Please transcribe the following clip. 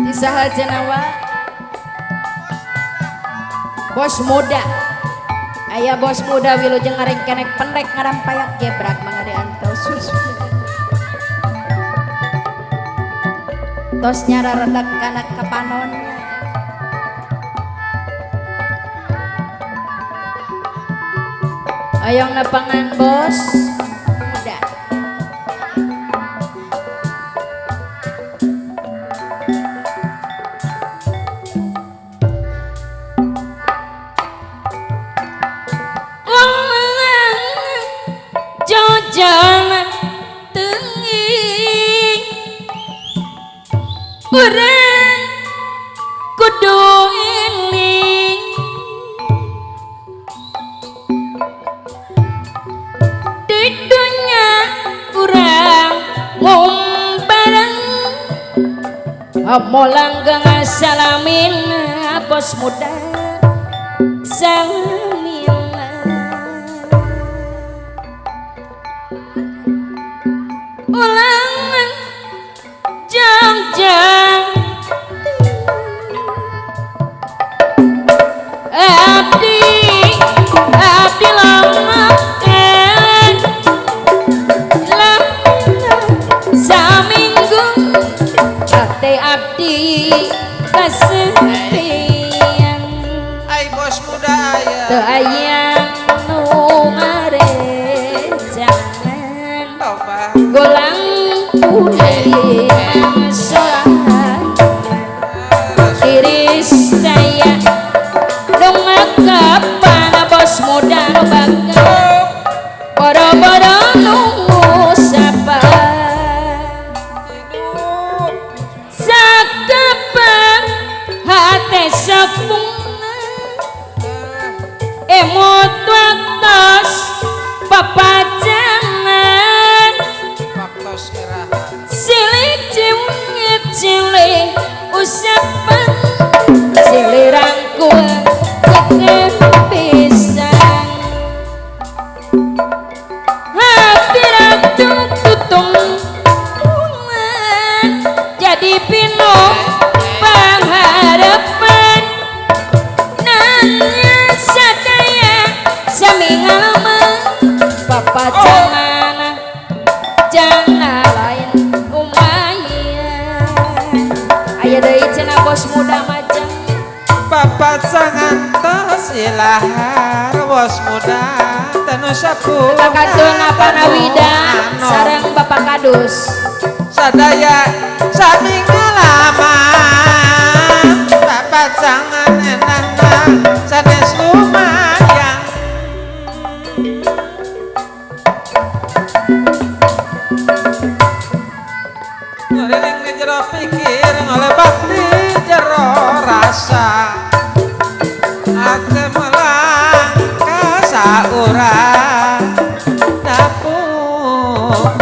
Isaha Jenawa bos muda aya bos muda wilujeng ngareng kenek pendek ngarampayak gebrak mangade antau susu tos nyara redak kanak kapanon ayong nepangan bos muda jalan tenging urang kudu eling di dunya urang ngombarang molang gang salamin bos muda salamin ulang jang-jang abdi lama saminggu ate abdi kasepian Ai bos muda aya teu aya nu ngarejangan toba golang putih mangsoan iris saya dongak kapan bos muda nu bakal boro-boro nunggu sapa sakepang hate sapunga emot waktos papajangan waktos irahan silih ciwit silih usapan silih rangkul nyekel pisang hati ratu tutung bulan jadi pino pengharapan nanya sadaya sami ngalaman papa jangan lain umayan aya deui cenah bos muda majang Bapak sangantos ilahar bos muda tanu sapu kakantun apa nawida sareng bapak kadus sadaya sami ngalaman Bapak sangan enana sanes lumayan ngeliling di jero pikir ngolebak di jero rasa ate melangkah saurang dapur